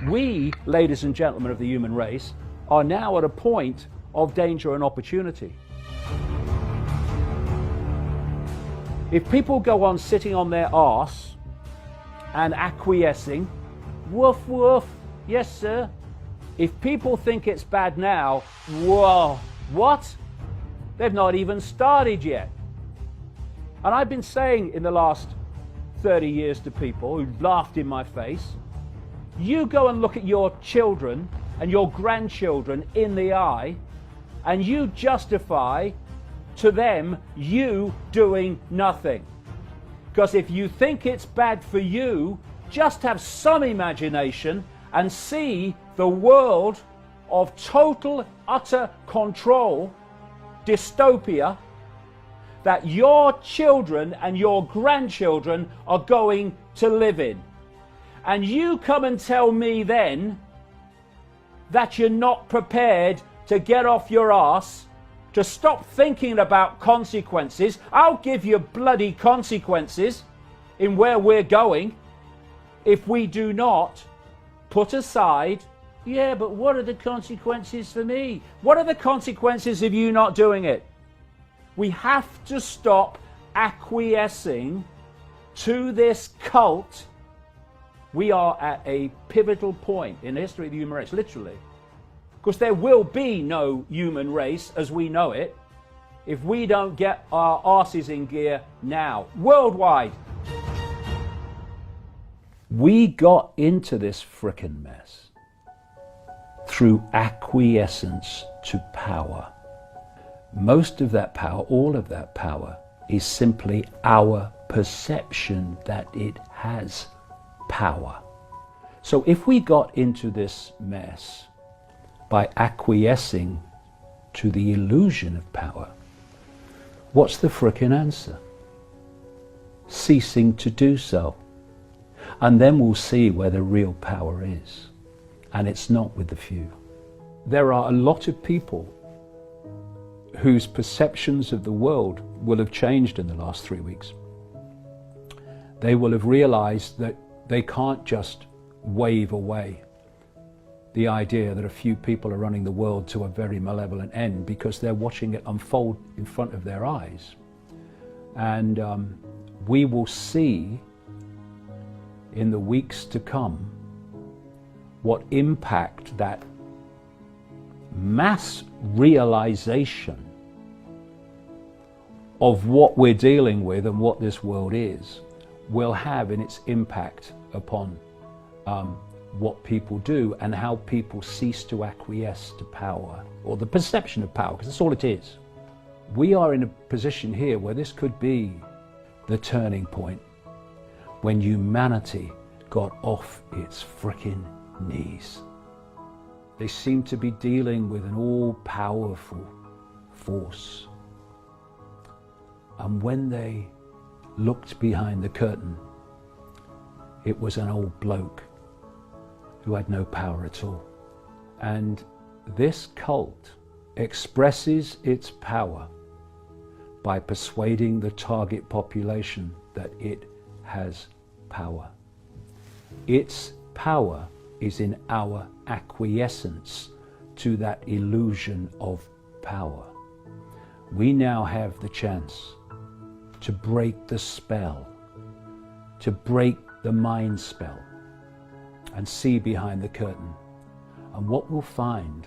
We, ladies and gentlemen of the human race, are now at a point of danger and opportunity. If people go on sitting on their arse and acquiescing, woof woof, yes sir. If people think it's bad now, whoa, what? They've not even started yet. And I've been saying in the last 30 years to people who laughed in my face, you go and look at your children and your grandchildren in the eye, and you justify to them you doing nothing. Because if you think it's bad for you, just have some imagination and see the world of total, utter control, dystopia, that your children and your grandchildren are going to live in. And you come and tell me then that you're not prepared to get off your ass, to stop thinking about consequences. I'll give you bloody consequences in where we're going if we do not put aside, yeah, but what are the consequences for me? What are the consequences of you not doing it? We have to stop acquiescing to this cult. We are at a pivotal point in the history of the human race, literally. Because there will be no human race as we know it if we don't get our arses in gear now, worldwide. We got into this frickin' mess through acquiescence to power. Most of that power, all of that power, is simply our perception that it has power. So if we got into this mess by acquiescing to the illusion of power, what's the frickin' answer? Ceasing to do so. And then we'll see where the real power is. And it's not with the few. There are a lot of people whose perceptions of the world will have changed in the last 3 weeks. They will have realized that they can't just wave away the idea that a few people are running the world to a very malevolent end, because they're watching it unfold in front of their eyes. And we will see in the weeks to come what impact that mass realization of what we're dealing with and what this world is will have in its impact upon what people do and how people cease to acquiesce to power, or the perception of power, because that's all it is. We are in a position here where this could be the turning point, when humanity got off its frickin' knees. They seem to be dealing with an all-powerful force. And when they looked behind the curtain, it was an old bloke who had no power at all. And this cult expresses its power by persuading the target population that it has power. Its power is in our acquiescence to that illusion of power. We now have the chance to break the spell, to break the mind spell, and see behind the curtain. And what we'll find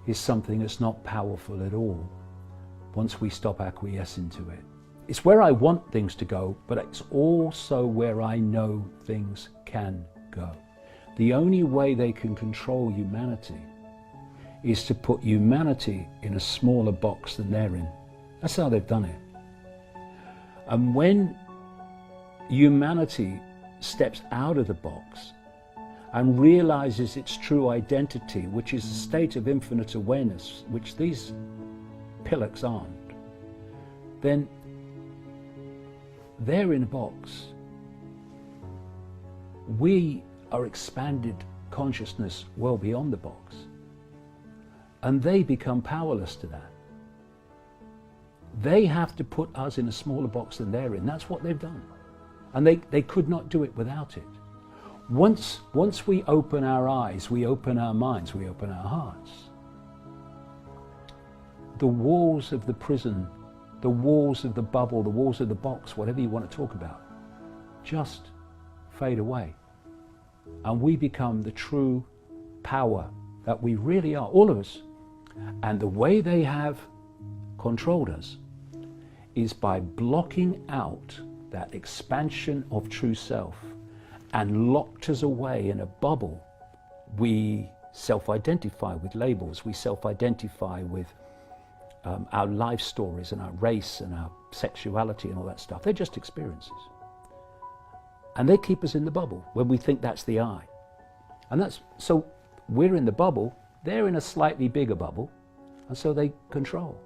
is something that's not powerful at all once we stop acquiescing to it. It's where I want things to go, but it's also where I know things can go. The only way they can control humanity is to put humanity in a smaller box than they're in. That's how they've done it. And when humanity steps out of the box and realizes its true identity, which is a state of infinite awareness, which these pillocks aren't, then they're in a box. We are expanded consciousness well beyond the box. And they become powerless to that. They have to put us in a smaller box than they're in. That's what they've done. And they could not do it without it. Once we open our eyes, we open our minds, we open our hearts, the walls of the prison, the walls of the bubble, the walls of the box, whatever you want to talk about, just fade away. And we become the true power that we really are, all of us. And the way they have controlled us is by blocking out that expansion of true self and locked us away in a bubble. We self-identify with labels, we self-identify with our life stories and our race and our sexuality and all that stuff. They're just experiences. And they keep us in the bubble when we think that's the I. And that's, so we're in the bubble, they're in a slightly bigger bubble, and so they control.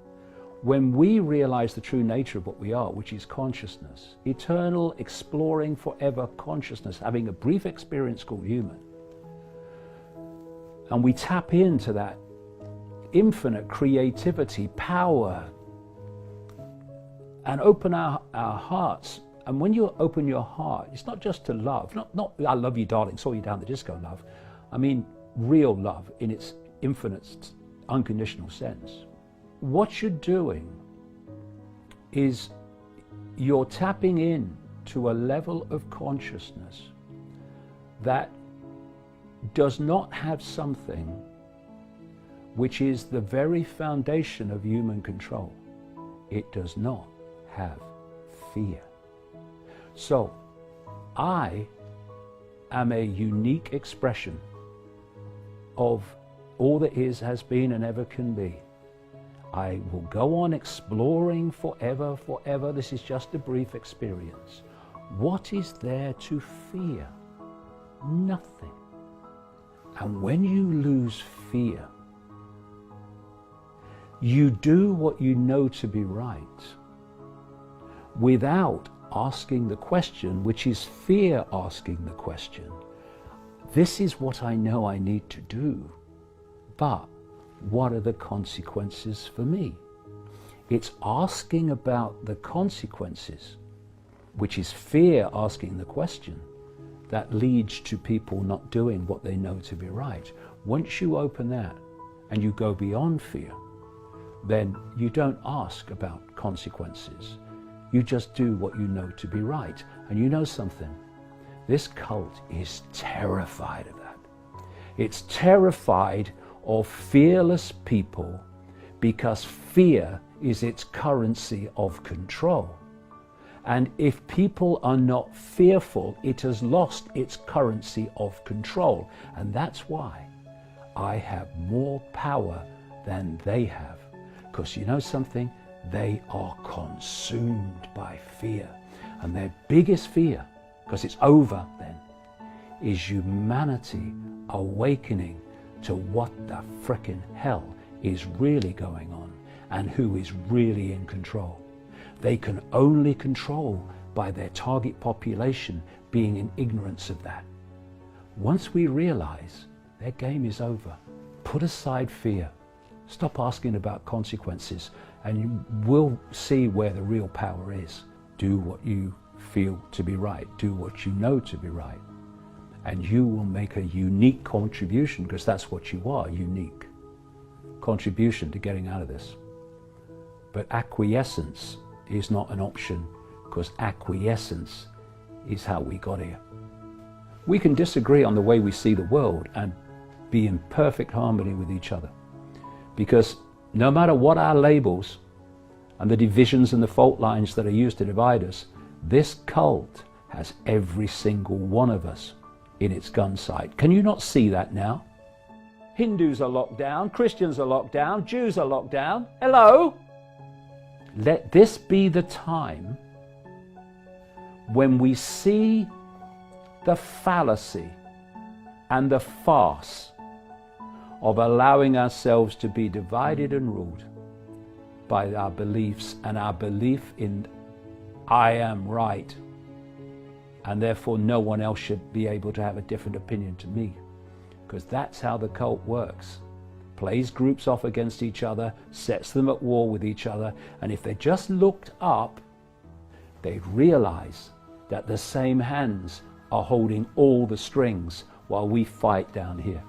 When we realize the true nature of what we are, which is consciousness, eternal, exploring forever consciousness, having a brief experience called human, and we tap into that infinite creativity, power, and open our hearts. And when you open your heart, it's not just to love, not I love you darling, saw you down the disco love. I mean real love in its infinite, unconditional sense. What you're doing is you're tapping in to a level of consciousness that does not have something which is the very foundation of human control. It does not have fear. So, I am a unique expression of all that is, has been, and ever can be. I will go on exploring forever, forever. This is just a brief experience. What is there to fear? Nothing. And when you lose fear, you do what you know to be right without asking the question, which is fear asking the question. This is what I know I need to do, but what are the consequences for me? It's asking about the consequences, which is fear asking the question, that leads to people not doing what they know to be right. Once you open that and you go beyond fear, then you don't ask about consequences. You just do what you know to be right. And you know something? This cult is terrified of that. It's terrified of fearless people because fear is its currency of control. And if people are not fearful, it has lost its currency of control. And that's why I have more power than they have. Because you know something? They are consumed by fear. And their biggest fear, because it's over then, is humanity awakening to what the frickin' hell is really going on and who is really in control. They can only control by their target population being in ignorance of that. Once we realize their game is over, put aside fear, stop asking about consequences, and you will see where the real power is. Do what you feel to be right. Do what you know to be right. And you will make a unique contribution, because that's what you are, unique contribution to getting out of this. But acquiescence is not an option, because acquiescence is how we got here. We can disagree on the way we see the world and be in perfect harmony with each other. Because no matter what our labels and the divisions and the fault lines that are used to divide us, this cult has every single one of us in its gun sight. Can you not see that now? Hindus are locked down, Christians are locked down, Jews are locked down. Hello? Let this be the time when we see the fallacy and the farce of allowing ourselves to be divided and ruled by our beliefs and our belief in I am right, and therefore no one else should be able to have a different opinion to me. Because that's how the cult works. Plays groups off against each other, sets them at war with each other, and if they just looked up, they'd realize that the same hands are holding all the strings while we fight down here.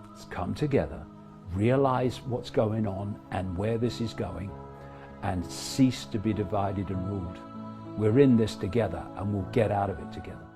Let's come together, realize what's going on and where this is going, and cease to be divided and ruled. We're in this together, and we'll get out of it together.